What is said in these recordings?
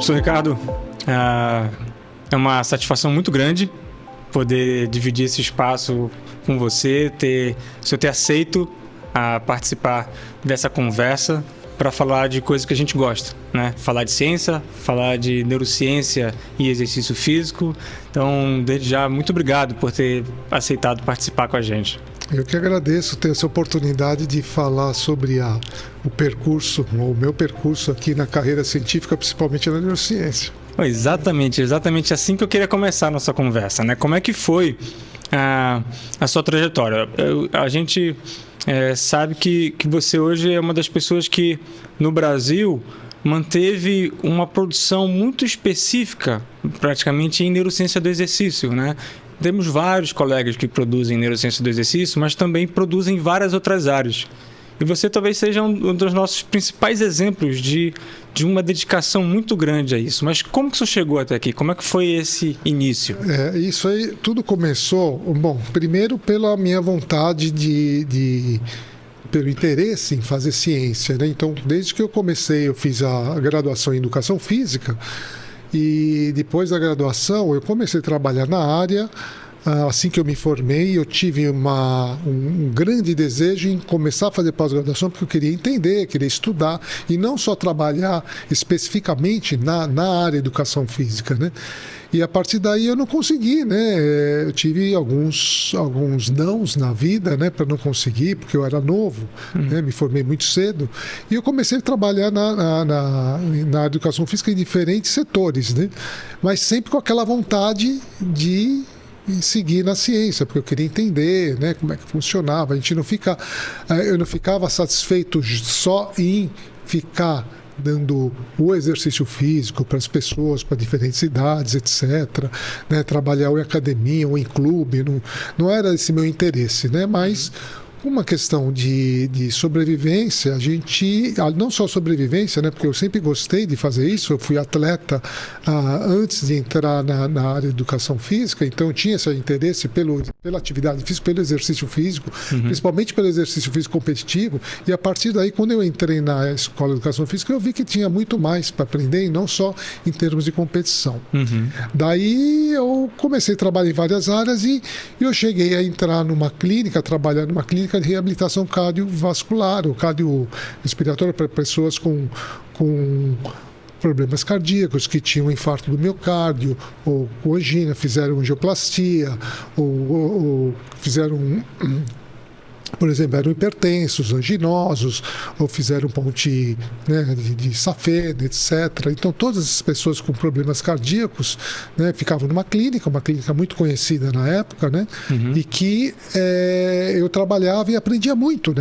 Professor Ricardo, é uma satisfação muito grande poder dividir esse espaço com você, o senhor ter aceito participar dessa conversa para falar de coisas que a gente gosta, né? Falar de ciência, falar de neurociência e exercício físico. Então, desde já, muito obrigado por ter aceitado participar com a gente. Eu que agradeço ter essa oportunidade de falar sobre o percurso, o meu percurso aqui na carreira científica, principalmente na neurociência. Exatamente assim que eu queria começar a nossa conversa, né? Como é que foi a sua trajetória? A gente sabe que você hoje é uma das pessoas que, no Brasil, manteve uma produção muito específica, praticamente em neurociência do exercício, né? Temos vários colegas que produzem neurociência do exercício, mas também produzem várias outras áreas. E você talvez seja um dos nossos principais exemplos de uma dedicação muito grande a isso. Mas como que você chegou até aqui? Como é que foi esse início? Isso aí, tudo começou, bom, primeiro pela minha vontade pelo interesse em fazer ciência, né? Então, desde que eu fiz a graduação em Educação Física, e depois da graduação eu comecei a trabalhar na área. Assim que eu me formei, eu tive um grande desejo em começar a fazer pós-graduação, porque eu queria entender, queria estudar, e não só trabalhar especificamente na área de educação física, né? E a partir daí eu não consegui, né? Eu tive alguns nãos na vida, né? Para não conseguir, porque eu era novo, né? Me formei muito cedo. E eu comecei a trabalhar na educação física em diferentes setores, né? Mas sempre com aquela vontade de seguir na ciência, porque eu queria entender, né, como é que funcionava. Eu não ficava satisfeito só em ficar dando o exercício físico para as pessoas, para diferentes idades, etc., né, trabalhar ou em academia ou em clube, não era esse meu interesse, né, mas uma questão de sobrevivência, a gente, não só sobrevivência, né, porque eu sempre gostei de fazer isso, eu fui atleta antes de entrar na área de educação física, então eu tinha esse interesse pela atividade física, pelo exercício físico, principalmente pelo exercício físico competitivo, e a partir daí, quando eu entrei na escola de educação física, eu vi que tinha muito mais para aprender, e não só em termos de competição. Daí eu comecei a trabalhar em várias áreas e eu cheguei a entrar trabalhar numa clínica de reabilitação cardiovascular, ou cardiorrespiratória, para pessoas com problemas cardíacos, que tinham infarto do miocárdio, ou com angina, fizeram angioplastia, ou fizeram, por exemplo, eram hipertensos, anginosos, ou fizeram ponte, né, de safena, etc. Então, todas essas pessoas com problemas cardíacos, né, ficavam numa clínica, uma clínica muito conhecida na época, né, e que eu trabalhava e aprendia muito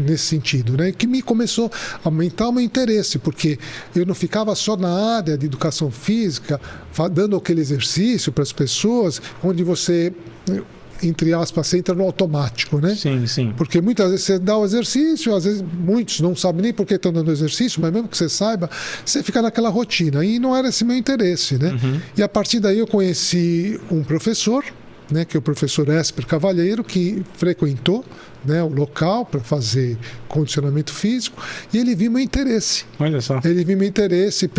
nesse sentido, né, que me começou a aumentar o meu interesse, porque eu não ficava só na área de educação física, dando aquele exercício para as pessoas, onde você, entre aspas, você entra no automático, né? Sim. Porque muitas vezes você dá o exercício, às vezes muitos não sabem nem por que estão dando exercício, mas mesmo que você saiba, você fica naquela rotina. E não era esse meu interesse, né? E a partir daí eu conheci um professor, né, que é o professor Esper Cavalheiro, que frequentou, né, o local para fazer condicionamento físico, e ele viu meu interesse. Olha só. Ele viu meu interesse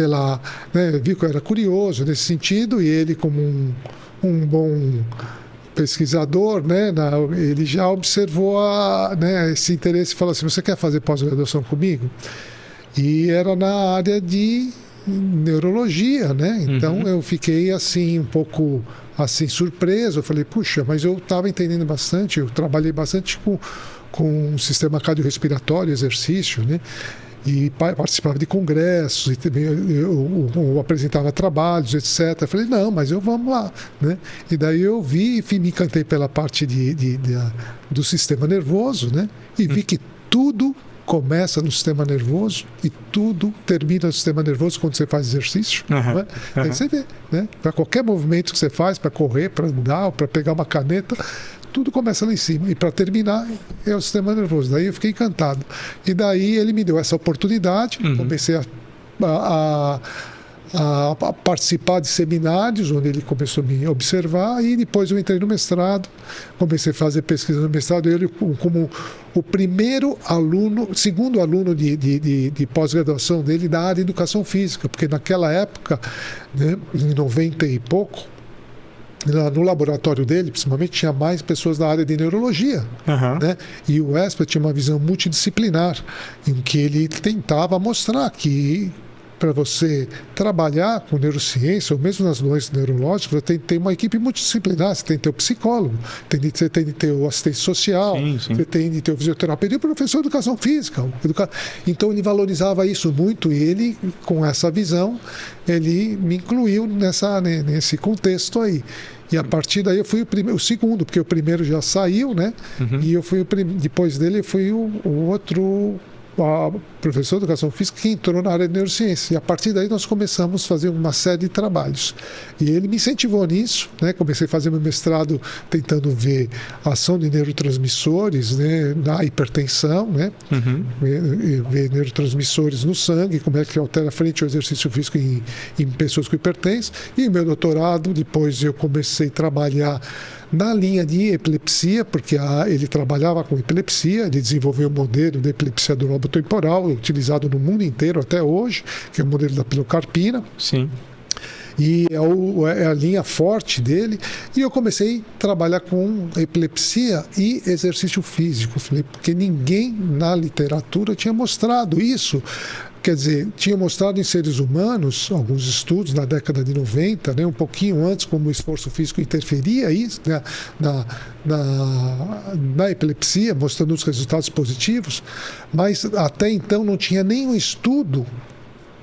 viu que eu era curioso nesse sentido, e ele, como um bom pesquisador, né, ele já observou esse interesse e falou assim: você quer fazer pós-graduação comigo? E era na área de neurologia, né? Então eu fiquei assim um pouco assim surpreso. Eu falei, puxa, mas eu estava entendendo bastante, eu trabalhei bastante com o sistema cardiorrespiratório, exercício, né? E participava de congressos, e também eu apresentava trabalhos, etc. Eu falei, não, mas vamos lá, né? E daí eu vi e me encantei pela parte do sistema nervoso, né? E vi que tudo começa no sistema nervoso e tudo termina no sistema nervoso quando você faz exercício. Né? Aí você vê, né? Para qualquer movimento que você faz, para correr, para andar, para pegar uma caneta, tudo começa lá em cima. E para terminar, é o sistema nervoso. Daí eu fiquei encantado. E daí ele me deu essa oportunidade, comecei a participar de seminários, onde ele começou a me observar, e depois eu entrei no mestrado, comecei a fazer pesquisa no mestrado, ele como o primeiro aluno, segundo aluno de pós-graduação dele da área de educação física, porque naquela época, né, em 90 e pouco, no laboratório dele, principalmente, tinha mais pessoas da área de neurologia. Né? E o ESPA tinha uma visão multidisciplinar, em que ele tentava mostrar que para você trabalhar com neurociência, ou mesmo nas doenças neurológicas, você tem que ter uma equipe multidisciplinar, você tem que ter o psicólogo, você tem que ter o assistente social, você tem que ter o fisioterapeuta e o professor de educação física. Então ele valorizava isso muito, e ele, com essa visão, ele me incluiu nesse contexto aí. E a partir daí eu fui o segundo, porque o primeiro já saiu, né? E eu fui depois dele eu fui o outro professor de educação física que entrou na área de neurociência. E a partir daí nós começamos a fazer uma série de trabalhos. E ele me incentivou nisso, né? Comecei a fazer meu mestrado tentando ver a ação de neurotransmissores, né, na hipertensão, né? Ver neurotransmissores no sangue, como é que altera frente ao exercício físico em pessoas com hipertensão. E meu doutorado, depois eu comecei a trabalhar na linha de epilepsia, porque ele trabalhava com epilepsia, ele desenvolveu um modelo de epilepsia do lobo temporal, utilizado no mundo inteiro até hoje, que é o modelo da pilocarpina. Sim. E é a linha forte dele. E eu comecei a trabalhar com epilepsia e exercício físico, porque ninguém na literatura tinha mostrado isso. Quer dizer, tinha mostrado em seres humanos, alguns estudos na década de 90, né, um pouquinho antes, como o esforço físico interferia isso, né, na epilepsia, mostrando os resultados positivos, mas até então não tinha nenhum estudo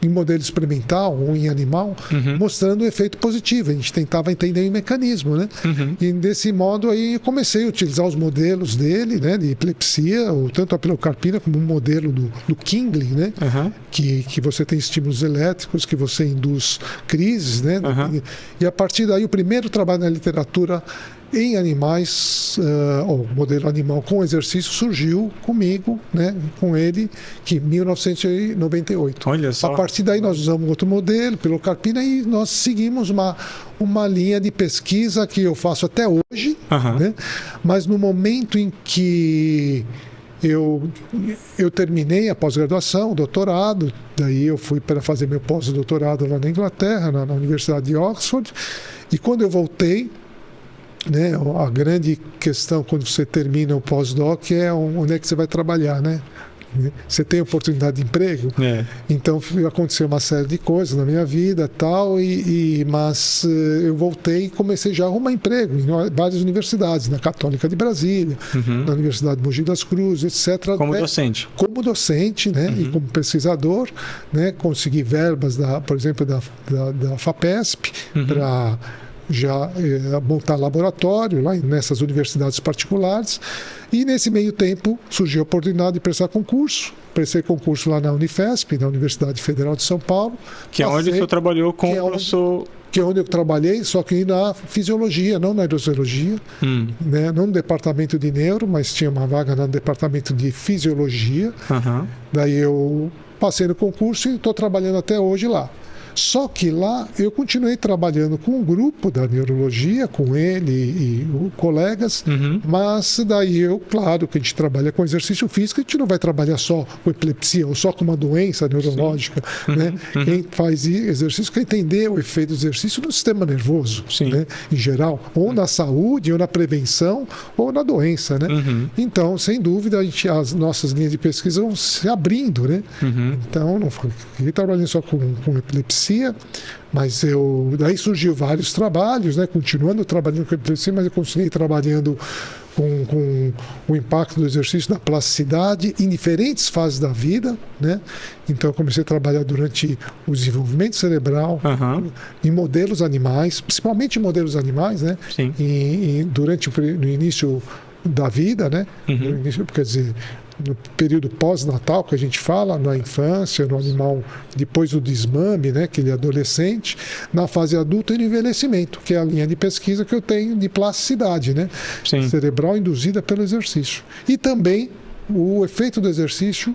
em modelo experimental ou em animal, mostrando o efeito positivo. A gente tentava entender o mecanismo, né? E desse modo aí eu comecei a utilizar os modelos dele, né, de epilepsia, ou tanto a pilocarpina como um modelo do Kingsley, né? Que você tem estímulos elétricos, que você induz crises, né? E a partir daí o primeiro trabalho na literatura em animais, o modelo animal com exercício surgiu comigo, né, com ele, que em 1998. Olha só. A partir daí nós usamos outro modelo, pilocarpina, e nós seguimos uma linha de pesquisa que eu faço até hoje, né, mas no momento em que eu terminei a pós-graduação, o doutorado, daí eu fui para fazer meu pós-doutorado lá na Inglaterra, na Universidade de Oxford, e quando eu voltei, né, a grande questão quando você termina o pós-doc é onde é que você vai trabalhar, né? Você tem oportunidade de emprego? Então aconteceu uma série de coisas na minha vida tal, mas eu voltei e comecei já a arrumar emprego em várias universidades, na Católica de Brasília, na Universidade de Mogi das Cruzes, etc. Como docente? Como docente, né? E como pesquisador, né? Consegui verbas, por exemplo, da FAPESP, para já montar laboratório lá nessas universidades particulares, e nesse meio tempo surgiu a oportunidade de prestar concurso. Prestei concurso lá na Unifesp, na Universidade Federal de São Paulo. Que é onde você trabalhou com o professor... Que é onde eu trabalhei, só que na fisiologia, não na neurologia, né? Não no departamento de neuro, mas tinha uma vaga no departamento de fisiologia. Daí eu passei no concurso e estou trabalhando até hoje lá. Só que lá eu continuei trabalhando com um grupo da neurologia, com ele e colegas, mas daí claro que a gente trabalha com exercício físico, a gente não vai trabalhar só com epilepsia ou só com uma doença neurológica, né? Quem faz exercício quer entender o efeito do exercício no sistema nervoso, né? Em geral, ou na saúde, ou na prevenção, ou na doença, né? Então, sem dúvida, as nossas linhas de pesquisa vão se abrindo, né? Então, não fiquei trabalhando só com epilepsia, mas daí surgiu vários trabalhos, né? Continuando trabalhando com epilepsia, mas eu continuei trabalhando com o impacto do exercício na plasticidade em diferentes fases da vida, né? Então eu comecei a trabalhar durante o desenvolvimento cerebral, em modelos animais, principalmente em modelos animais, né? Durante no início da vida, né? No início, quer dizer, no período pós-natal, que a gente fala, na infância, no animal, depois do desmame, né, aquele adolescente, na fase adulta e no envelhecimento, que é a linha de pesquisa que eu tenho de plasticidade, né, cerebral induzida pelo exercício. E também o efeito do exercício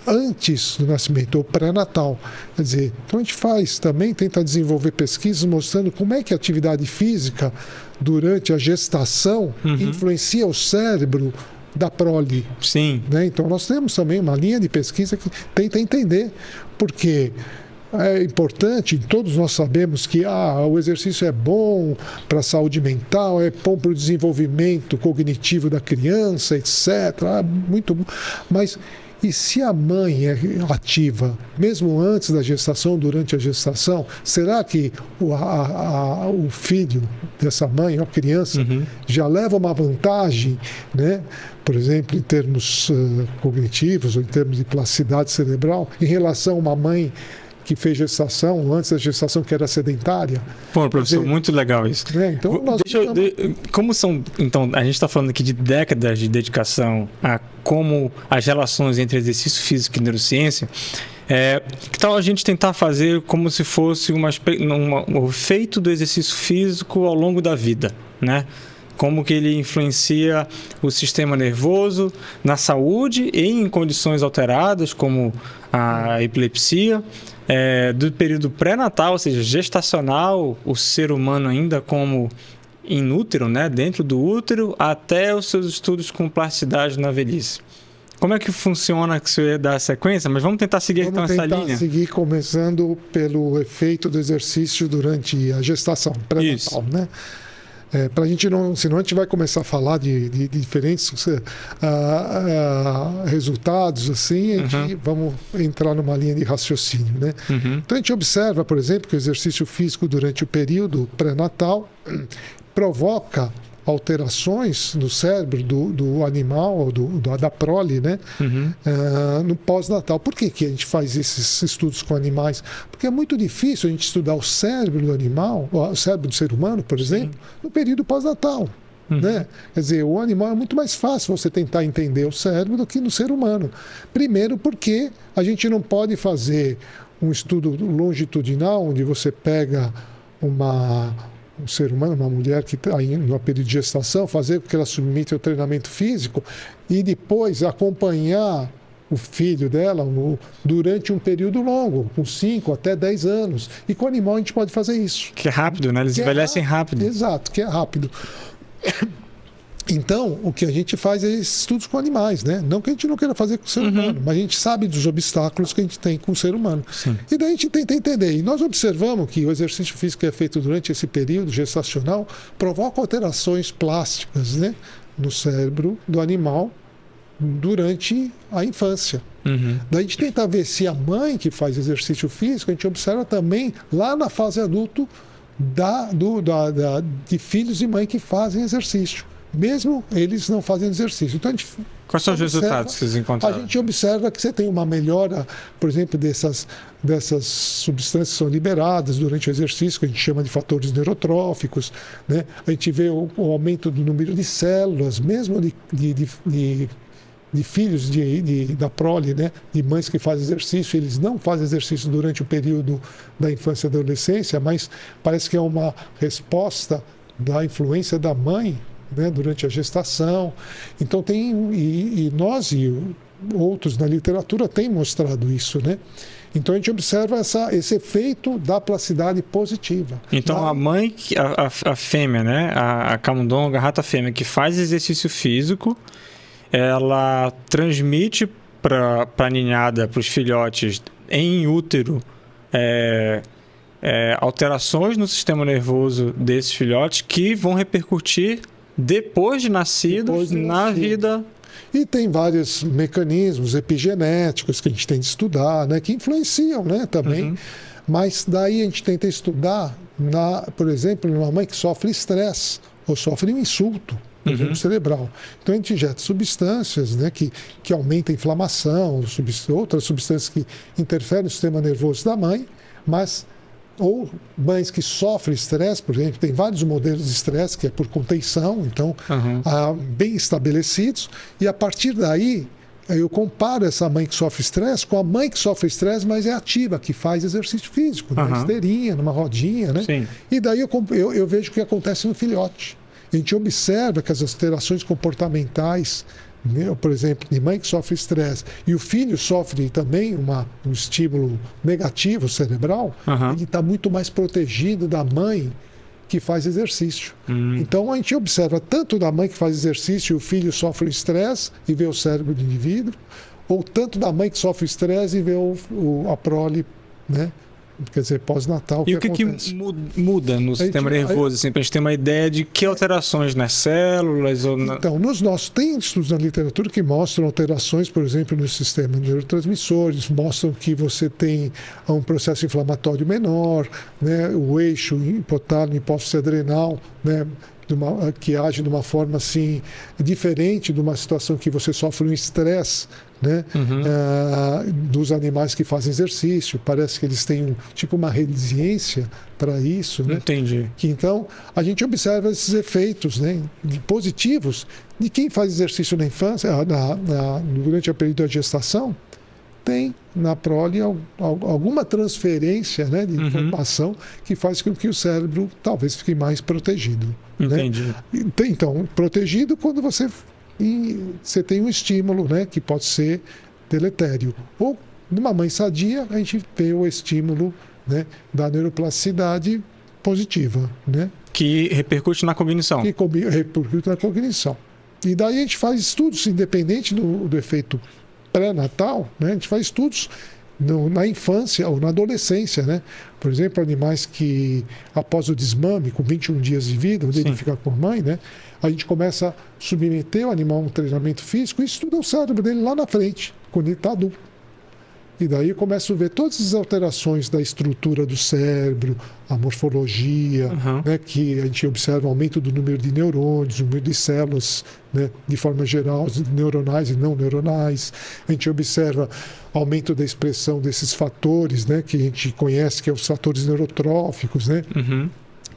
antes do nascimento, ou pré-natal. Quer dizer, então a gente tenta desenvolver pesquisas mostrando como é que a atividade física durante a gestação influencia o cérebro da prole. Sim. Né? Então nós temos também uma linha de pesquisa que tenta entender, porque é importante, todos nós sabemos que o exercício é bom para a saúde mental, é bom para o desenvolvimento cognitivo da criança, etc. Muito bom. Mas e se a mãe é ativa, mesmo antes da gestação, durante a gestação, será que o filho dessa mãe, a criança, já leva uma vantagem, né? Por exemplo, em termos cognitivos ou em termos de plasticidade cerebral, em relação a uma mãe que fez gestação, antes da gestação, que era sedentária? Pô, professor, muito legal isso. Então, como são, então, a gente está falando aqui de décadas de dedicação a como as relações entre exercício físico e neurociência, que tal a gente tentar fazer como se fosse o efeito do exercício físico ao longo da vida, né? Como que ele influencia o sistema nervoso na saúde e em condições alteradas, como a epilepsia, do período pré-natal, ou seja, gestacional, o ser humano ainda como inútero, né, dentro do útero, até os seus estudos com plasticidade na velhice. Como é que funciona que você dá a sequência? Mas vamos tentar seguir então essa linha. Vamos tentar seguir começando pelo efeito do exercício durante a gestação pré-natal, né? Para a gente não, senão a gente vai começar a falar de diferentes resultados, assim, vamos entrar numa linha de raciocínio, né? Então a gente observa, por exemplo, que o exercício físico durante o período pré-natal provoca alterações no cérebro do animal, ou da prole, né? No pós-natal. Por que a gente faz esses estudos com animais? Porque é muito difícil a gente estudar o cérebro do animal, o cérebro do ser humano, por exemplo, no período pós-natal. Né? Quer dizer, o animal é muito mais fácil você tentar entender o cérebro do que no ser humano. Primeiro porque a gente não pode fazer um estudo longitudinal, onde você pega um ser humano, uma mulher que está no período de gestação, fazer com que ela submeta ao treinamento físico e depois acompanhar o filho dela durante um período longo, com 5 até 10 anos. E com o animal a gente pode fazer isso. Que é rápido, né? Eles envelhecem rápido. Exato, que é rápido. Então, o que a gente faz é estudos com animais, né? Não que a gente não queira fazer com o ser humano, mas a gente sabe dos obstáculos que a gente tem com o ser humano. Sim. E daí a gente tenta entender. E nós observamos que o exercício físico que é feito durante esse período gestacional provoca alterações plásticas, né, no cérebro do animal durante a infância. Daí a gente tenta ver se a mãe que faz exercício físico, a gente observa também lá na fase adulto de filhos e mãe que fazem exercício. Mesmo eles não fazendo exercício. Então, quais são os resultados que vocês encontraram? A gente observa que você tem uma melhora, por exemplo, dessas substâncias que são liberadas durante o exercício, que a gente chama de fatores neurotróficos, né? A gente vê o aumento do número de células, mesmo de filhos da prole, né? De mães que fazem exercício. Eles não fazem exercício durante o período da infância e adolescência, mas parece que é uma resposta da influência da mãe, né, durante a gestação. Então nós e outros na literatura têm mostrado isso, né? Então a gente observa esse efeito da plasticidade positiva. Então a mãe, a fêmea, né, a camundonga, a rata fêmea que faz exercício físico, ela transmite para a ninhada, para os filhotes em útero, alterações no sistema nervoso desses filhotes que vão repercutir depois de nascidos na vida. E tem vários mecanismos epigenéticos que a gente tem de estudar, né, que influenciam, né, também. Mas daí a gente tenta estudar, por exemplo, numa mãe que sofre estresse ou sofre um insulto, por exemplo, cerebral. Então a gente injeta substâncias, né, que aumentam a inflamação, outras substâncias que interferem no sistema nervoso da mãe, ou mães que sofrem estresse, por exemplo, tem vários modelos de estresse que é por contenção, então bem estabelecidos, e a partir daí eu comparo essa mãe que sofre estresse com a mãe que sofre estresse, mas é ativa, que faz exercício físico, numa esteirinha, numa rodinha, né? Sim. E daí eu vejo o que acontece no filhote. A gente observa que as alterações comportamentais né, por exemplo, de mãe que sofre estresse e o filho sofre também um estímulo negativo cerebral, ele está muito mais protegido da mãe que faz exercício. Então a gente observa tanto da mãe que faz exercício e o filho sofre estresse e vê o cérebro do indivíduo, ou tanto da mãe que sofre estresse e vê a prole, né? Quer dizer, pós-natal. E o que muda no sistema nervoso, assim, para a gente ter uma ideia de que alterações nas células? Então, tem estudos na literatura que mostram alterações, por exemplo, no sistema de neurotransmissores, mostram que você tem um processo inflamatório menor, né, o eixo hipotálamo, hipófise adrenal, né, que age de uma forma assim diferente de uma situação que você sofre um estresse, né? Dos animais que fazem exercício. Parece que eles têm tipo uma resiliência para isso, né? Entendi. Então a gente observa esses efeitos, né, positivos de quem faz exercício na infância, durante o período da gestação, tem na prole alguma transferência, né, de informação que faz com que o cérebro talvez fique mais protegido. Entendi. Né? Então, protegido quando você tem um estímulo, né, que pode ser deletério. Ou numa mãe sadia, a gente vê o estímulo, né, da neuroplasticidade positiva, né? Que repercute na cognição. Repercute na cognição. E daí a gente faz estudos, independente do efeito pré-natal, né? A gente faz estudos na infância ou na adolescência, né? Por exemplo, animais que após o desmame, com 21 dias de vida, onde ele fica com a mãe, né? A gente começa a submeter o animal a um treinamento físico e estuda o cérebro dele lá na frente, quando ele está adulto. E daí eu começo a ver todas as alterações da estrutura do cérebro, a morfologia, né, que a gente observa aumento do número de neurônios, o número de células, né, de forma geral, neuronais e não neuronais. A gente observa aumento da expressão desses fatores, né, que a gente conhece, que são os fatores neurotróficos, né?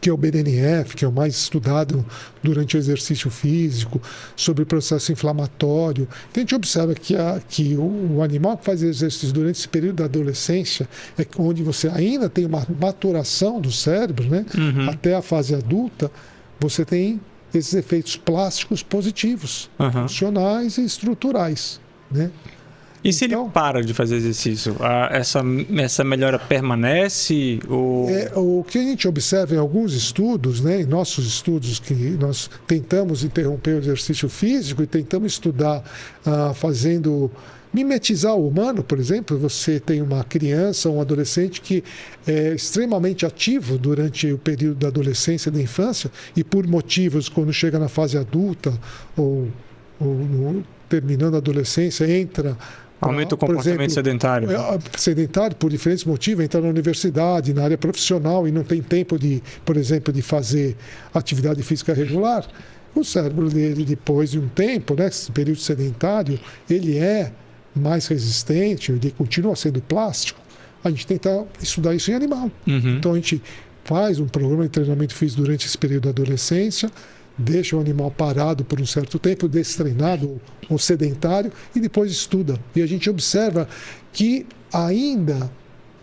Que é o BDNF, que é o mais estudado durante o exercício físico, sobre o processo inflamatório. Então, a gente observa que o animal que faz exercício durante esse período da adolescência, é onde você ainda tem uma maturação do cérebro, né? Até a fase adulta, você tem esses efeitos plásticos positivos, funcionais e estruturais, né? E se ele para de fazer exercício, essa melhora permanece? Ou... O que a gente observa em alguns estudos, né, em nossos estudos, que nós tentamos interromper o exercício físico e tentamos estudar mimetizar o humano, por exemplo. Você tem uma criança, um adolescente que é extremamente ativo durante o período da adolescência e da infância e por motivos, quando chega na fase adulta ou terminando a adolescência, aumenta o comportamento sedentário. Sedentário, por diferentes motivos, entra na universidade, na área profissional e não tem tempo por exemplo, de fazer atividade física regular. O cérebro dele, depois de um tempo, né, esse período sedentário, ele é mais resistente, ele continua sendo plástico. A gente tenta estudar isso em animal. Então a gente faz um programa de treinamento físico durante esse período da adolescência, deixa o animal parado por um certo tempo, destreinado ou sedentário, e depois estuda. E a gente observa que ainda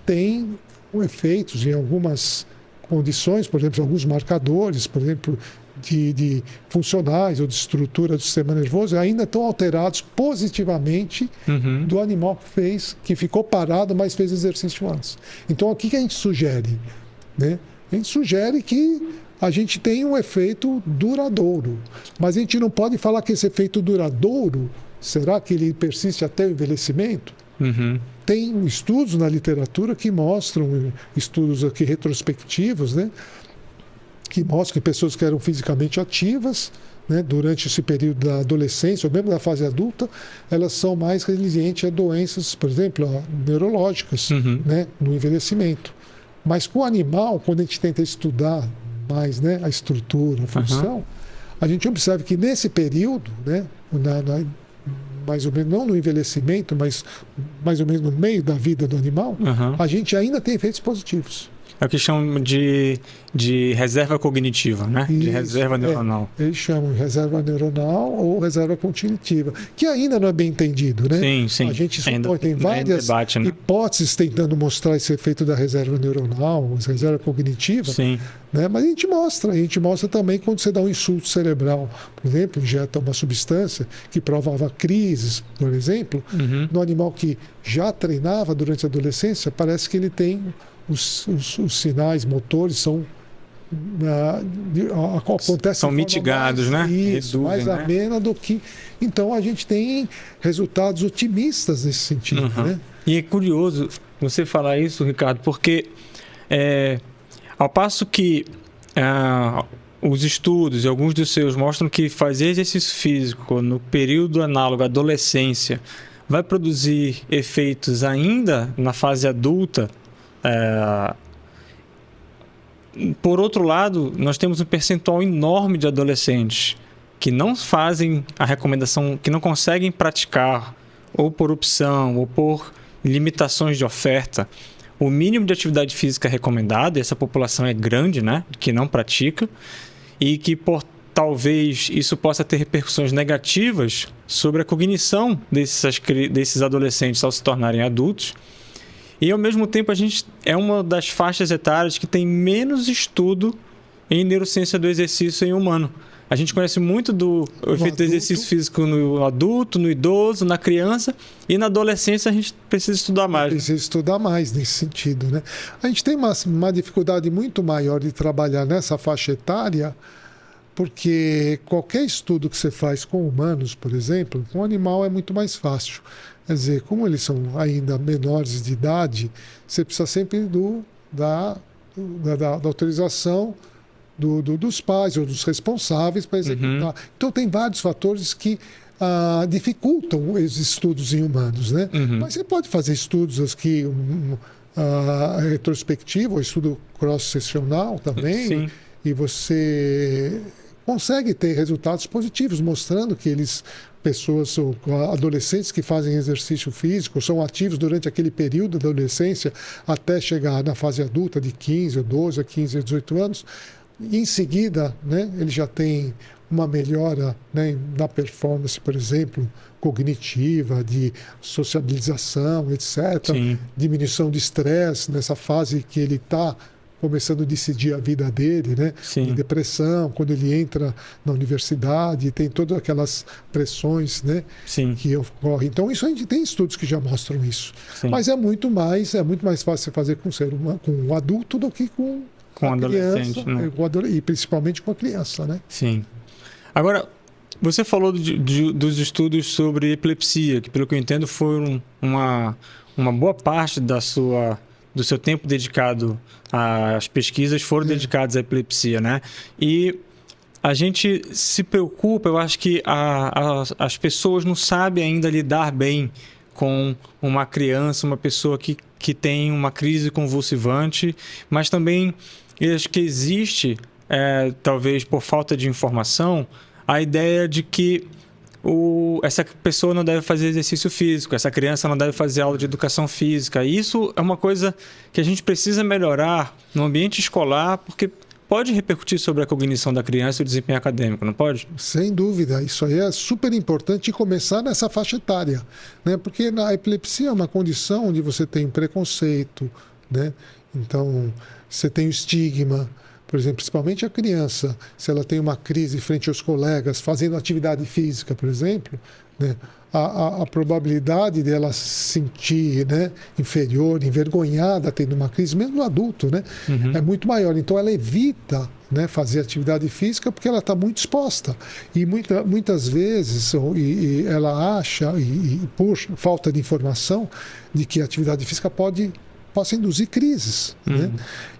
tem efeitos em algumas condições, por exemplo, alguns marcadores, por exemplo, de funcionais ou de estrutura do sistema nervoso, ainda estão alterados positivamente do animal que ficou parado, mas fez exercício antes. Então, o que a gente sugere? Né? A gente sugere que a gente tem um efeito duradouro. Mas a gente não pode falar que esse efeito duradouro, será que ele persiste até o envelhecimento? Tem estudos na literatura que mostram, estudos aqui retrospectivos, né, que mostram que pessoas que eram fisicamente ativas, né, durante esse período da adolescência, ou mesmo da fase adulta, elas são mais resilientes a doenças, por exemplo, neurológicas, né, no envelhecimento. Mas com o animal, quando a gente tenta estudar mais, né, a estrutura, a função, a gente observa que nesse período, né, mais ou menos, não no envelhecimento, mas mais ou menos no meio da vida do animal, a gente ainda tem efeitos positivos. é o que chamam de reserva cognitiva, né? De reserva neuronal. Eles chamam de reserva neuronal ou reserva cognitiva, que ainda não é bem entendido, né? Sim. A gente tem várias debate, né? hipóteses tentando mostrar esse efeito da reserva neuronal, reserva cognitiva. Sim. Né? Mas a gente mostra também quando você dá um insulto cerebral, por exemplo, injeta uma substância que provava crises, por exemplo, no animal que já treinava durante a adolescência, parece que ele tem os sinais motores são acontece são mitigados, mais, né? Isso, mais amena do que. Então a gente tem resultados otimistas nesse sentido, né? E é curioso você falar isso, Ricardo, porque ao passo que os estudos e alguns dos seus mostram que fazer exercício físico no período análogo à adolescência vai produzir efeitos ainda na fase adulta. Por outro lado, nós temos um percentual enorme de adolescentes que não fazem a recomendação, que não conseguem praticar, ou por opção, ou por limitações de oferta, o mínimo de atividade física recomendado. Essa população é grande, né, que não pratica, e que talvez isso possa ter repercussões negativas sobre a cognição desses adolescentes ao se tornarem adultos. E, ao mesmo tempo, a gente é uma das faixas etárias que tem menos estudo em neurociência do exercício em humano. A gente conhece muito do efeito do exercício físico no adulto, no idoso, na criança, e na adolescência a gente precisa estudar mais. Precisa estudar mais nesse sentido, né? A gente tem uma dificuldade muito maior de trabalhar nessa faixa etária, porque qualquer estudo que você faz com humanos, por exemplo, com animal é muito mais fácil. Quer dizer, como eles são ainda menores de idade, você precisa sempre da autorização dos pais ou dos responsáveis para executar. Então, tem vários fatores que dificultam os estudos em humanos, né? Mas você pode fazer estudos aqui, retrospectivo, estudo cross-seccional também, Sim. E você consegue ter resultados positivos, mostrando que pessoas ou adolescentes que fazem exercício físico são ativos durante aquele período da adolescência até chegar na fase adulta de 15 ou 12 a 15 a 18 anos. E em seguida, né, ele já tem uma melhora, né, na performance, por exemplo, cognitiva, de sociabilização, etc. Sim. Diminuição de estresse nessa fase que ele está começando a decidir a vida dele, né? Sim. De depressão, quando ele entra na universidade, tem todas aquelas pressões, né? Sim. Que ocorrem. Então, isso a gente tem estudos que já mostram isso. Sim. Mas é muito mais fácil você fazer com um adulto do que com a adolescente, criança, né? E principalmente com a criança, né? Sim. Agora, você falou dos estudos sobre epilepsia, que, pelo que eu entendo, foram uma boa parte do seu tempo dedicado às pesquisas foram dedicados à epilepsia, né? E a gente se preocupa, eu acho que as pessoas não sabem ainda lidar bem com uma criança, uma pessoa que tem uma crise convulsivante, mas também eu acho que existe, talvez por falta de informação, a ideia de que essa pessoa não deve fazer exercício físico, essa criança não deve fazer aula de educação física. E isso é uma coisa que a gente precisa melhorar no ambiente escolar, porque pode repercutir sobre a cognição da criança e o desempenho acadêmico, não pode? Sem dúvida, isso aí é super importante começar nessa faixa etária, né? Porque a epilepsia é uma condição onde você tem preconceito, né? Então, você tem o estigma. Por exemplo, principalmente a criança, se ela tem uma crise frente aos colegas, fazendo atividade física, por exemplo, né, a probabilidade dela se sentir, né, inferior, envergonhada, tendo uma crise, mesmo no adulto, né, é muito maior. Então, ela evita, né, fazer atividade física porque ela está muito exposta. E muitas vezes ela acha, por falta de informação, de que a atividade física possa induzir crises. Né?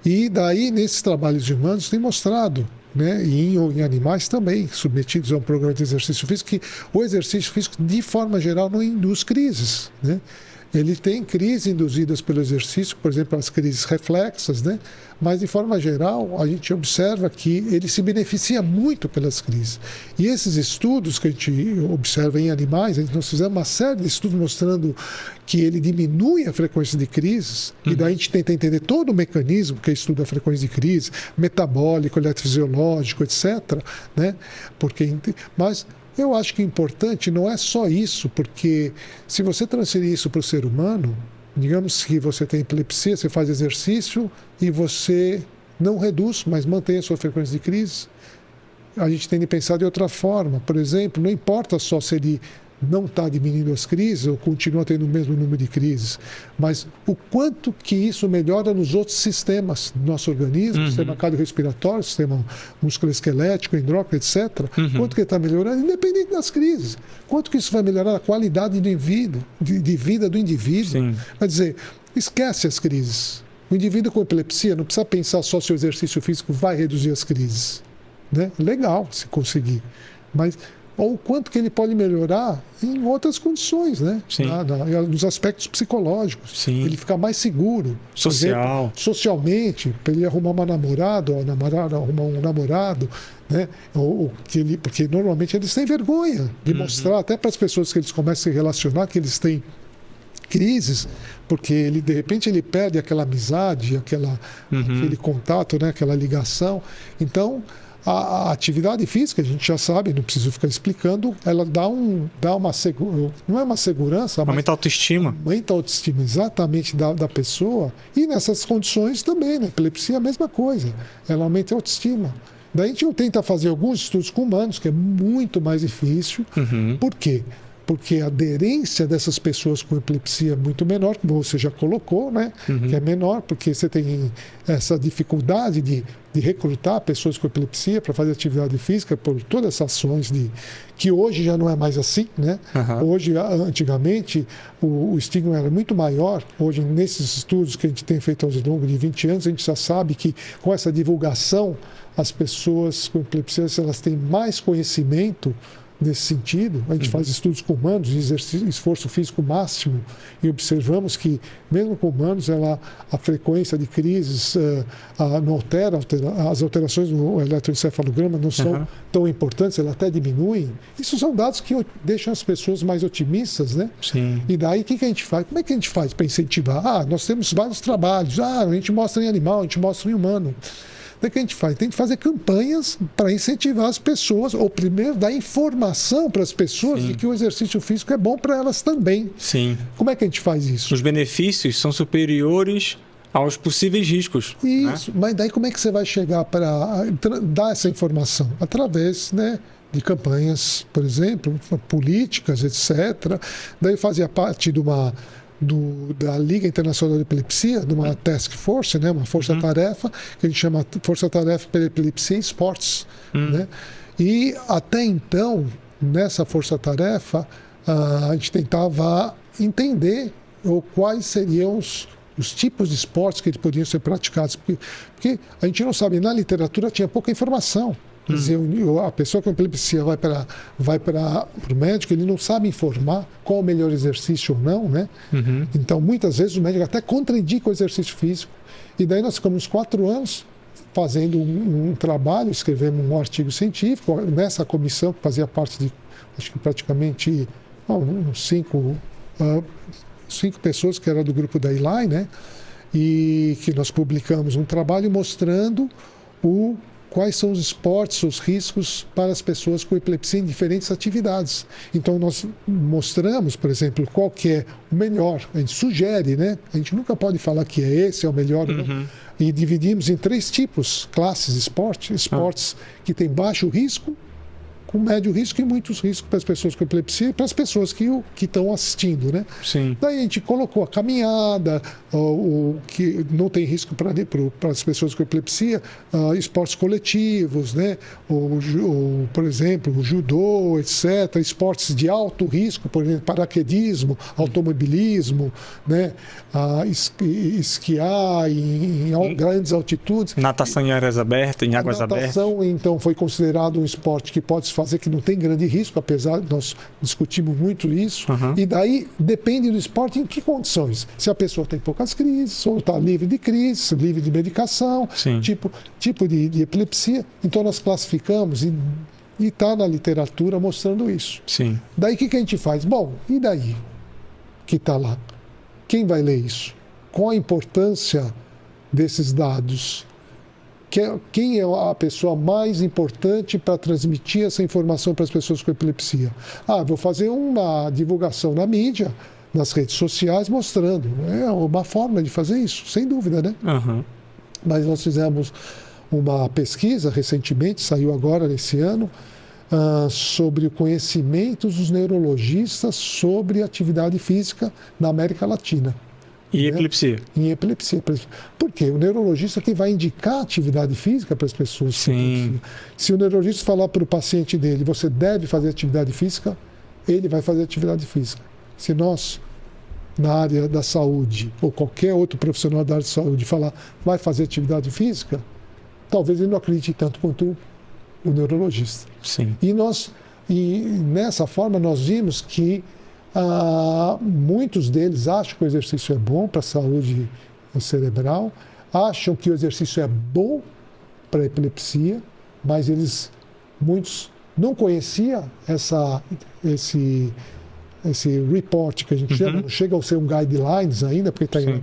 E daí, nesses trabalhos humanos, tem mostrado, né, e em animais também, submetidos a um programa de exercício físico, que o exercício físico, de forma geral, não induz crises. Né? Ele tem crises induzidas pelo exercício, por exemplo, as crises reflexas, né? Mas, de forma geral, a gente observa que ele se beneficia muito pelas crises. E esses estudos que a gente observa em animais, nós fizemos uma série de estudos mostrando que ele diminui a frequência de crises, e daí a gente tenta entender todo o mecanismo que estuda a frequência de crise, metabólico, eletrofisiológico, etc., né? Mas eu acho que o importante não é só isso, porque se você transferir isso para o ser humano, digamos que você tem epilepsia, você faz exercício e você não reduz, mas mantém a sua frequência de crise, a gente tem de pensar de outra forma. Por exemplo, não importa só se ele não está diminuindo as crises ou continua tendo o mesmo número de crises, mas o quanto que isso melhora nos outros sistemas do nosso organismo, sistema cardiorrespiratório, sistema musculoesquelético, endócrino, etc. Quanto que ele está melhorando, independente das crises. Quanto que isso vai melhorar a qualidade do indivíduo, de vida do indivíduo. Sim. Quer dizer, esquece as crises. O indivíduo com epilepsia não precisa pensar só se o exercício físico vai reduzir as crises. Né? Legal se conseguir, mas ou o quanto que ele pode melhorar em outras condições, né? Nos aspectos psicológicos. Sim. Ele ficar mais seguro. Social. Exemplo, socialmente, para ele arrumar uma namorada, ou arrumar um namorado, né? Porque normalmente eles têm vergonha de mostrar, até para as pessoas que eles começam a se relacionar, que eles têm crises, porque de repente ele perde aquela amizade, aquele contato, né? Aquela ligação. Então, a atividade física, a gente já sabe, não preciso ficar explicando, ela dá uma segurança, não é uma segurança, mas aumenta a autoestima. Aumenta a autoestima, exatamente, da pessoa. E nessas condições também, né? Epilepsia é a mesma coisa, ela aumenta a autoestima. Daí a gente tenta fazer alguns estudos com humanos, que é muito mais difícil. Por quê? Porque a aderência dessas pessoas com epilepsia é muito menor, como você já colocou, né? Que é menor, porque você tem essa dificuldade de recrutar pessoas com epilepsia para fazer atividade física por todas essas ações que hoje já não é mais assim, né? Hoje, antigamente, o estigma era muito maior. Hoje, nesses estudos que a gente tem feito ao longo de 20 anos, a gente já sabe que com essa divulgação, as pessoas com epilepsia, elas têm mais conhecimento nesse sentido. A gente faz estudos com humanos de esforço físico máximo e observamos que, mesmo com humanos, a frequência de crises não altera, as alterações no eletroencefalograma não são tão importantes, ela até diminui. Isso são dados que deixam as pessoas mais otimistas, né? Sim. E daí, o que a gente faz? Como é que a gente faz para incentivar? Nós temos vários trabalhos. A gente mostra em animal, a gente mostra em humano. O que a gente faz? Tem que fazer campanhas para incentivar as pessoas, ou primeiro dar informação para as pessoas de que o exercício físico é bom para elas também. Sim. Como é que a gente faz isso? Os benefícios são superiores aos possíveis riscos. Isso, né? Mas daí como é que você vai chegar para dar essa informação? Através, né, de campanhas, por exemplo, políticas, etc. Daí fazia parte da Liga Internacional de Epilepsia, de uma task force, né, uma força-tarefa, que a gente chama Força-Tarefa pela Epilepsia em Esportes. Né? E até então, nessa força-tarefa, a gente tentava entender quais seriam os tipos de esportes que podiam ser praticados. Porque a gente não sabe, na literatura tinha pouca informação. Quer dizer, a pessoa com epilepsia vai para o médico, ele não sabe informar qual o melhor exercício ou não, né? Então, muitas vezes, o médico até contraindica o exercício físico. E daí nós ficamos 4 anos fazendo um trabalho, escrevemos um artigo científico nessa comissão, que fazia parte de, acho que praticamente, 5 pessoas, que era do grupo da Eli, né? E que nós publicamos um trabalho mostrando quais são os esportes, os riscos para as pessoas com epilepsia em diferentes atividades. Então, nós mostramos, por exemplo, qual que é o melhor. A gente sugere, né? A gente nunca pode falar que esse é o melhor. Não. E dividimos em 3 tipos, classes de esporte. Esportes que têm baixo risco, com médio risco e muitos riscos para as pessoas com epilepsia e para as pessoas que estão assistindo, né? Sim. Daí a gente colocou a caminhada, o que não tem risco para as pessoas com epilepsia, esportes coletivos, né? Por exemplo, o judô, etc. Esportes de alto risco, por exemplo, paraquedismo, automobilismo, né? Esquiar em grandes altitudes. Natação em águas abertas, A natação, então, foi considerado um esporte que pode se fazer que não tem grande risco, apesar de nós discutimos muito isso. Uhum. E daí depende do esporte em que condições. Se a pessoa tem poucas crises, ou está livre de crises, livre de medicação, tipo de epilepsia. Então nós classificamos e está na literatura mostrando isso. Sim. Daí o que a gente faz? Bom, e daí que está lá? Quem vai ler isso? Qual a importância desses dados? Quem é a pessoa mais importante para transmitir essa informação para as pessoas com epilepsia? Vou fazer uma divulgação na mídia, nas redes sociais, mostrando. É uma forma de fazer isso, sem dúvida, né? Uhum. Mas nós fizemos uma pesquisa recentemente, saiu agora nesse ano, sobre o conhecimento dos neurologistas sobre atividade física na América Latina. E epilepsia? Em epilepsia. Por quê? O neurologista é que vai indicar atividade física para as pessoas. Sim. Se o neurologista falar para o paciente dele, você deve fazer atividade física, ele vai fazer atividade física. Se nós, na área da saúde, ou qualquer outro profissional da área de saúde, falar, vai fazer atividade física, talvez ele não acredite tanto quanto o neurologista. Sim. E nessa forma nós vimos que muitos deles acham que o exercício é bom para a saúde cerebral, acham que o exercício é bom para a epilepsia, mas muitos não conheciam esse report que a gente chama, não chega a ser um guidelines ainda, porque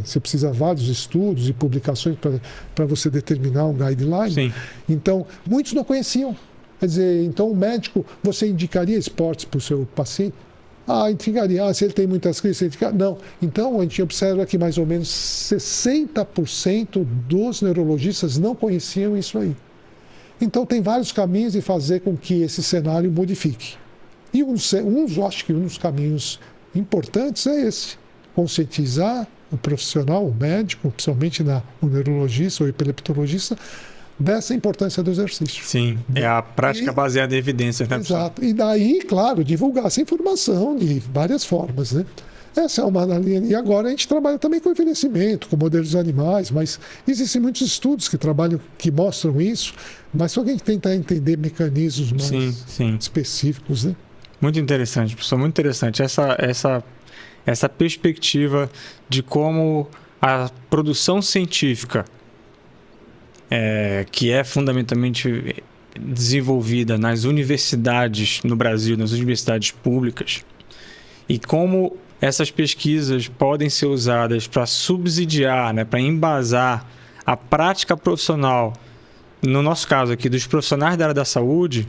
você precisa de vários estudos e publicações para você determinar um guideline. Sim. Então, muitos não conheciam. Quer dizer, então o médico, você indicaria esportes para o seu paciente? Indicaria. Se ele tem muitas crises, você indicaria. Não. Então, a gente observa que mais ou menos 60% dos neurologistas não conheciam isso aí. Então, tem vários caminhos de fazer com que esse cenário modifique. E acho que um dos caminhos importantes é esse. Conscientizar o profissional, o médico, principalmente o neurologista ou epileptologista, dessa importância do exercício. Sim, é a prática baseada em evidências, né? Exato. E daí, claro, divulgar essa informação de várias formas, né? Essa é uma linha. E agora a gente trabalha também com envelhecimento, com modelos animais, mas existem muitos estudos que mostram isso, mas só que a gente tenta entender mecanismos mais específicos, né? Muito interessante, professor, muito interessante. Essa perspectiva de como a produção científica, que é fundamentalmente desenvolvida nas universidades no Brasil, nas universidades públicas, e como essas pesquisas podem ser usadas para subsidiar, para embasar a prática profissional, no nosso caso aqui, dos profissionais da área da saúde,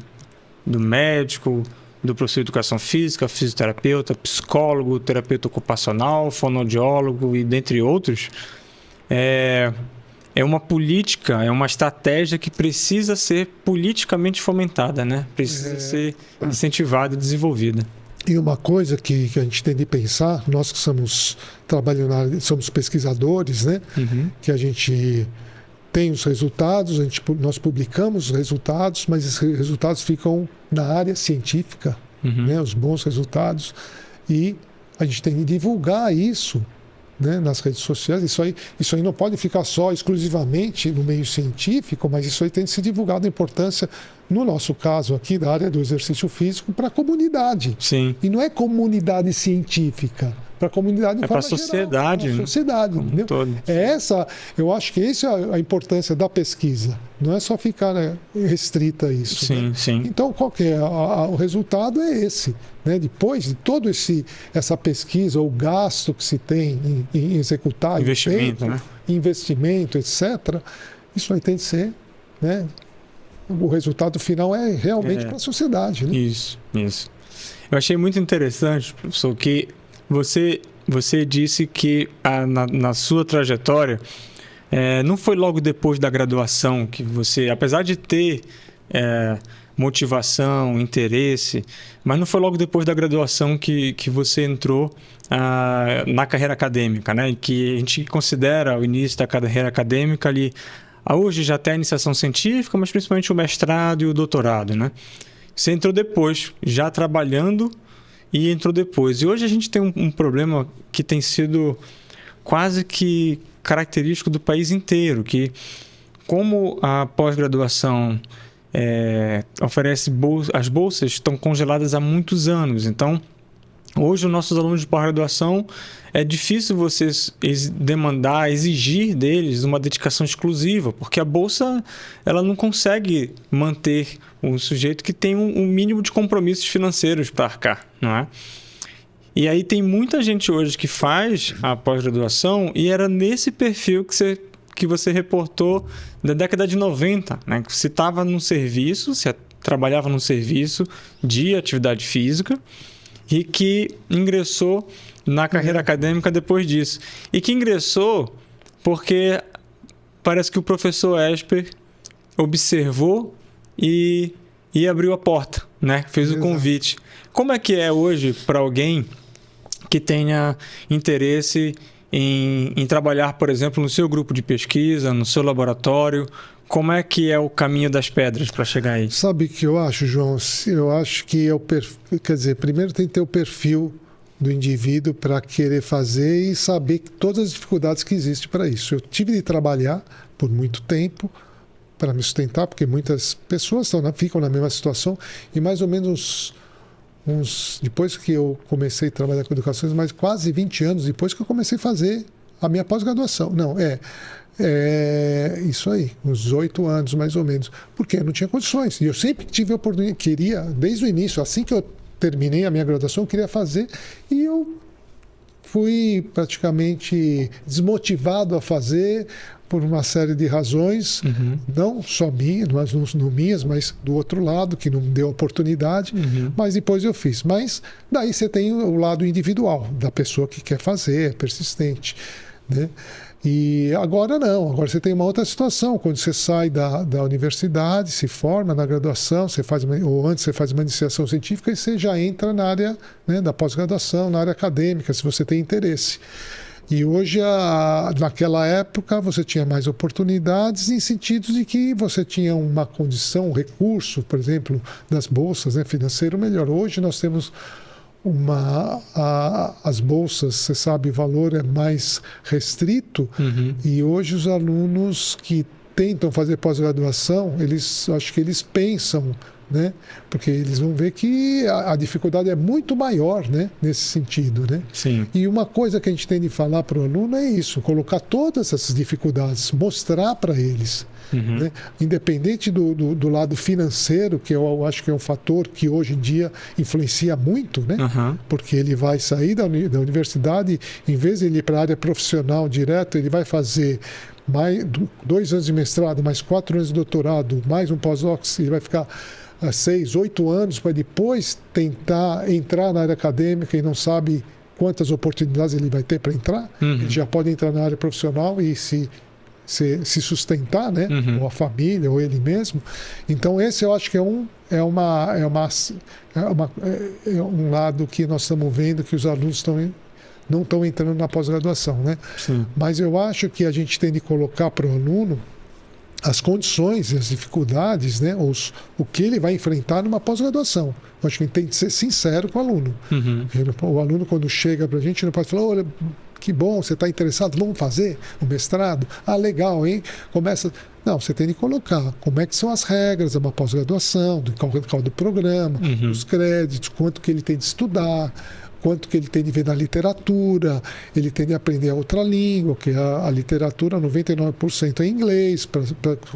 do médico, do professor de educação física, fisioterapeuta, psicólogo, terapeuta ocupacional, fonoaudiólogo e dentre outros, é uma política, é uma estratégia que precisa ser politicamente fomentada, né? Precisa ser incentivada e desenvolvida. E uma coisa que a gente tem de pensar, nós que somos pesquisadores, né? Que a gente tem os resultados, nós publicamos os resultados, mas esses resultados ficam na área científica, né? Os bons resultados, e a gente tem de divulgar isso, né, nas redes sociais. Isso aí não pode ficar só exclusivamente no meio científico, mas isso aí tem de ser divulgado, a importância, no nosso caso aqui, da área do exercício físico, para a comunidade. Sim. E não é comunidade científica, para a comunidade de forma geral. Sociedade, para a sociedade, entendeu? Eu acho que essa é a importância da pesquisa. Não é só ficar restrita a isso. Sim, né? sim. Então, o resultado é esse. Né? Depois de toda essa pesquisa, o gasto que se tem em executar, investimento, etc., isso aí tem de ser, né? O resultado final é realmente para a sociedade. Né? Isso. Eu achei muito interessante, professor, que você disse que na sua trajetória, não foi logo depois da graduação que você, apesar de ter motivação, interesse, mas não foi logo depois da graduação que você entrou na carreira acadêmica, né? Que a gente considera o início da carreira acadêmica ali, hoje já tem a iniciação científica, mas principalmente o mestrado e o doutorado, né? Você entrou depois, já trabalhando, e entrou depois. E hoje a gente tem um problema que tem sido quase que característico do país inteiro, que como a pós-graduação oferece as bolsas estão congeladas há muitos anos. Então, hoje, os nossos alunos de pós-graduação, é difícil você demandar, exigir deles uma dedicação exclusiva, porque a bolsa ela não consegue manter um sujeito que tem um mínimo de compromissos financeiros para arcar, não é? E aí tem muita gente hoje que faz a pós-graduação e era nesse perfil que você reportou da década de 90, né? Você estava num serviço, você trabalhava num serviço de atividade física e que ingressou na carreira acadêmica depois disso. E que ingressou porque parece que o professor Esper observou e abriu a porta, né? Fez o convite. Como é que é hoje para alguém que tenha interesse em trabalhar, por exemplo, no seu grupo de pesquisa, no seu laboratório? Como é que é o caminho das pedras para chegar aí? Sabe o que eu acho, João? Eu acho que é o perfil. Quer dizer, primeiro tem que ter o perfil do indivíduo para querer fazer e saber todas as dificuldades que existem para isso. Eu tive de trabalhar por muito tempo para me sustentar, porque muitas pessoas ficam na mesma situação e mais ou menos depois que eu comecei a trabalhar com educação, mas quase 20 anos depois que eu comecei a fazer a minha pós-graduação. Não, isso aí, uns 8 anos mais ou menos, porque eu não tinha condições. E eu sempre tive a oportunidade, queria, desde o início, assim que eu terminei a minha graduação, eu queria fazer, e eu fui praticamente desmotivado a fazer por uma série de razões, não só minhas, não minhas, mas do outro lado, que não me deu oportunidade, mas depois eu fiz. Mas daí você tem o lado individual, da pessoa que quer fazer, é persistente, né? E agora não, agora você tem uma outra situação, quando você sai da universidade, se forma na graduação, ou antes você faz uma iniciação científica e você já entra na área, né, da pós-graduação, na área acadêmica, se você tem interesse. E hoje, naquela época, você tinha mais oportunidades em sentido de que você tinha uma condição, um recurso, por exemplo, das bolsas, né, financeiro melhor. Hoje nós temos as bolsas, você sabe, o valor é mais restrito, e hoje os alunos que tentam fazer pós-graduação, acho que eles pensam, né? Porque eles vão ver que a dificuldade é muito maior, né? Nesse sentido, né? Sim. E uma coisa que a gente tem de falar para o aluno é isso, colocar todas essas dificuldades, mostrar para eles. Né? Independente do lado financeiro, que eu acho que é um fator que hoje em dia influencia muito, né? Porque ele vai sair da universidade, em vez de ele ir para a área profissional direto, ele vai fazer mais 2 anos de mestrado, mais 4 anos de doutorado, mais um pós-doc, ele vai ficar 6, 8 anos para depois tentar entrar na área acadêmica e não sabe quantas oportunidades ele vai ter para entrar. Ele já pode entrar na área profissional e se sustentar, né? Ou a família, ou ele mesmo. Então esse eu acho que é um lado que nós estamos vendo que os alunos não estão entrando na pós-graduação, né? Sim. Mas eu acho que a gente tem de colocar para o aluno as condições e as dificuldades, né? O que ele vai enfrentar numa pós-graduação. Eu acho que a gente tem que ser sincero com o aluno. O aluno, quando chega para a gente, não pode falar: olha, que bom, você está interessado, vamos fazer o mestrado? Ah, legal, hein? Começa... Não, você tem de colocar como é que são as regras de uma pós-graduação, do programa, os créditos, quanto que ele tem de estudar, quanto que ele tem de ver na literatura, ele tem de aprender a outra língua, que a literatura 99% é em inglês,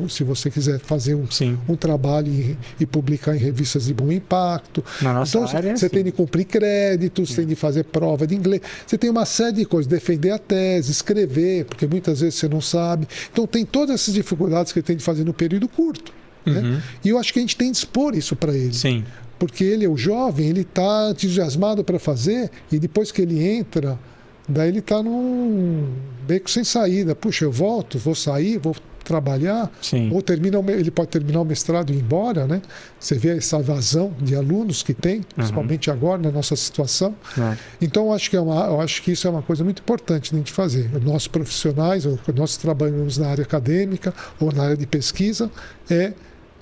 se você quiser fazer um trabalho e publicar em revistas de bom impacto. Na nossa então, área, você tem de cumprir créditos, tem de fazer prova de inglês, você tem uma série de coisas, defender a tese, escrever, porque muitas vezes você não sabe. Então tem todas essas dificuldades que ele tem de fazer no período curto. Né? E eu acho que a gente tem de expor isso para ele. Sim. Porque ele é o jovem, ele está entusiasmado para fazer, e depois que ele entra, daí ele está num beco sem saída. Puxa, eu volto, vou sair, vou trabalhar. Sim. Ou ele pode terminar o mestrado e ir embora, né? Você vê essa vazão de alunos que tem, principalmente agora na nossa situação. Então eu acho que isso é uma coisa muito importante de a gente fazer. Nós profissionais, nós trabalhamos na área acadêmica ou na área de pesquisa,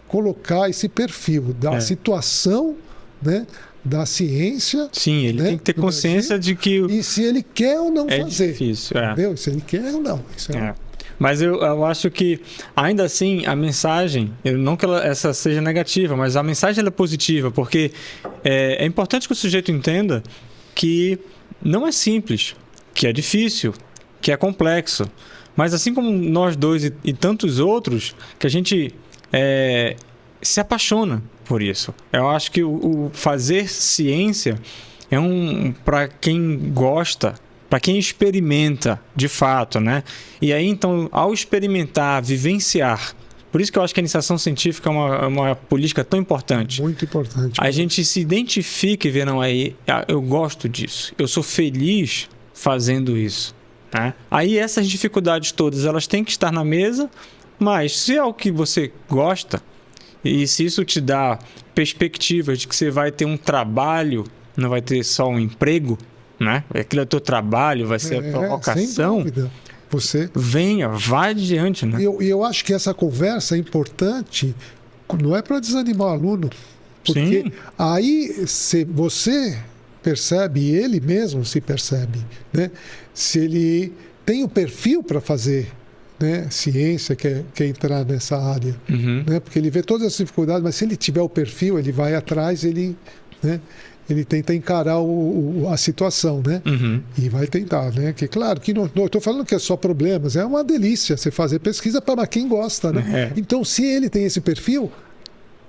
colocar esse perfil da situação, né, da ciência. Sim, ele tem que ter consciência de que... E se ele quer ou não fazer. Difícil, entendeu? Se ele quer ou não. Mas eu acho que, ainda assim, a mensagem, não que essa seja negativa, mas a mensagem ela é positiva, porque é importante que o sujeito entenda que não é simples, que é difícil, que é complexo. Mas assim como nós dois e tantos outros, que a gente se apaixona por isso. Eu acho que o fazer ciência é para quem gosta, para quem experimenta de fato, né? E aí, então, ao experimentar, vivenciar, por isso que eu acho que a iniciação científica é uma política tão importante. Muito importante. A gente se identifica e vê, não, eu gosto disso, eu sou feliz fazendo isso. Né? Aí essas dificuldades todas, elas têm que estar na mesa, mas se é o que você gosta, e se isso te dá perspectivas de que você vai ter um trabalho, não vai ter só um emprego, né? Aquilo é o teu trabalho, vai ser a tua vocação. Sem dúvida. Você venha, vai adiante, né? E eu acho que essa conversa é importante, não é para desanimar o aluno, porque Sim. aí você percebe, e ele mesmo se percebe, né? Se ele tem o perfil para fazer, né, ciência, quer entrar nessa área, né? Porque ele vê todas as dificuldades, mas se ele tiver o perfil, ele vai atrás, né? Ele tenta encarar a situação, né? E vai tentar, né? Que claro que não estou falando que é só problemas, é uma delícia você fazer pesquisa para quem gosta, né? Então, se ele tem esse perfil,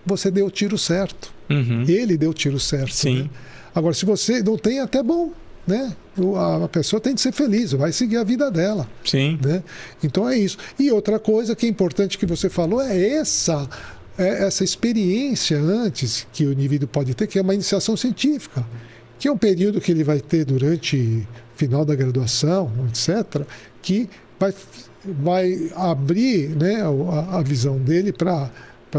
você deu o tiro certo. Ele deu o tiro certo. Sim. Né? Agora, se você não tem, até bom, né? A pessoa tem que ser feliz, vai seguir a vida dela. Sim. Né? Então é isso. E outra coisa que é importante que você falou é essa experiência antes que o indivíduo pode ter, que é uma iniciação científica, que é um período que ele vai ter durante o final da graduação, etc., que vai abrir, né, a visão dele para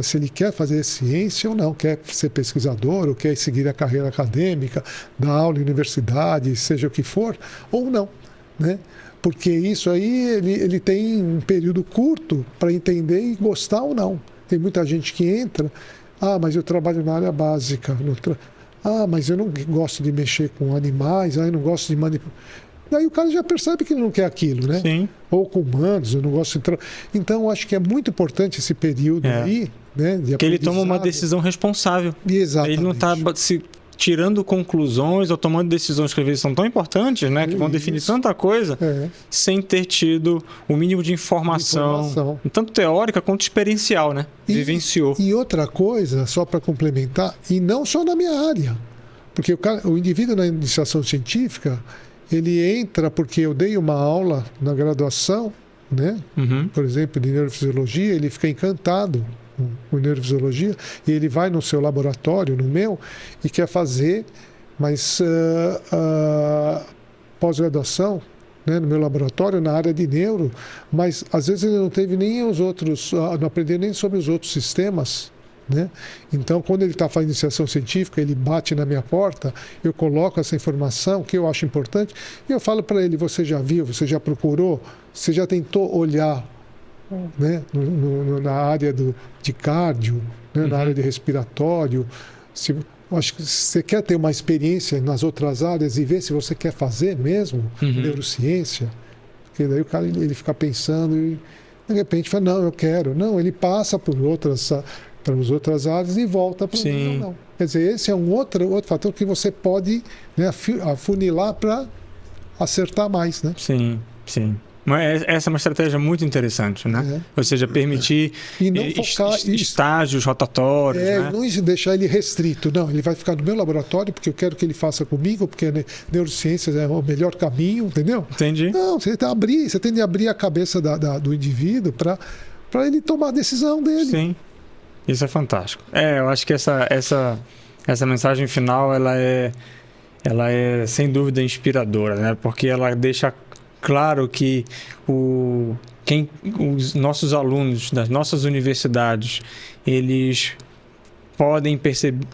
se ele quer fazer ciência ou não, quer ser pesquisador ou quer seguir a carreira acadêmica, dar aula em universidade, seja o que for, ou não, né? Porque isso aí ele tem um período curto para entender e gostar ou não. Tem muita gente que entra, mas eu trabalho na área básica, mas eu não gosto de mexer com animais, eu não gosto de manipular. Daí o cara já percebe que ele não quer aquilo, né? Sim. Ou com humanos, eu não gosto de... Então, eu acho que é muito importante esse período aí, né? De que ele toma uma decisão responsável. Exatamente. Ele não está se tirando conclusões ou tomando decisões que às vezes são tão importantes, né? Que vão definir tanta coisa, sem ter tido o mínimo de informação. Tanto teórica quanto experiencial, né? Vivenciou. E outra coisa, só para complementar, e não só na minha área, porque o indivíduo na iniciação científica, ele entra porque eu dei uma aula na graduação, né? Por exemplo, de neurofisiologia, ele fica encantado com neurofisiologia e ele vai no seu laboratório, no meu, e quer fazer, mas pós-graduação, né, no meu laboratório, na área de neuro, mas às vezes ele não teve nem os outros, não aprendeu nem sobre os outros sistemas. Né? Então, quando ele está fazendo iniciação científica, ele bate na minha porta, eu coloco essa informação que eu acho importante e eu falo para ele: você já viu, você já procurou, você já tentou olhar, né, na área de cardio, né, na área de respiratório? Acho que você quer ter uma experiência nas outras áreas e ver se você quer fazer mesmo neurociência, porque daí o cara ele fica pensando e de repente fala: não, eu quero. Não, ele passa por para as outras áreas e volta para o não. Quer dizer, esse é um outro fator que você pode, né, afunilar para acertar mais, né? Sim, sim. Mas essa é uma estratégia muito interessante, né? Ou seja, permitir e não focar estágios rotatórios, né? Não deixar ele restrito. Não, ele vai ficar no meu laboratório porque eu quero que ele faça comigo, porque neurociências é o melhor caminho, entendeu? Entendi. Não, você tem de abrir a cabeça do indivíduo para ele tomar a decisão dele. Sim. Isso é fantástico. Eu acho que essa mensagem final ela é sem dúvida inspiradora, né? Porque ela deixa claro que os nossos alunos das nossas universidades, eles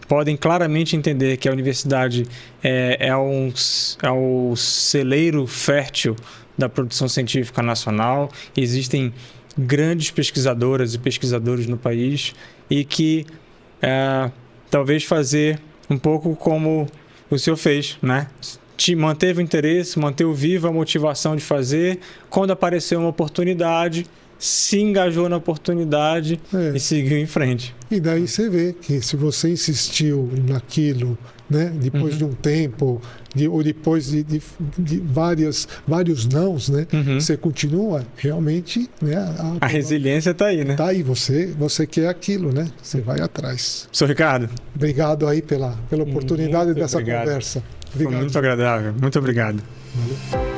podem claramente entender que a universidade é o celeiro fértil da produção científica nacional. Existem grandes pesquisadoras e pesquisadores no país e que talvez fazer um pouco como o senhor fez, né? te manteve o interesse, manteve viva a motivação de fazer. Quando apareceu uma oportunidade, se engajou na oportunidade e seguiu em frente. E daí você vê que se você insistiu naquilo, né, depois de um tempo, ou depois de vários nãos, né, você continua, realmente, né, a resiliência está aí, né? Está aí, você quer aquilo, né? Você vai atrás. Sr. Ricardo. Obrigado aí pela oportunidade dessa conversa. Obrigado. Foi muito agradável. Muito obrigado. Valeu.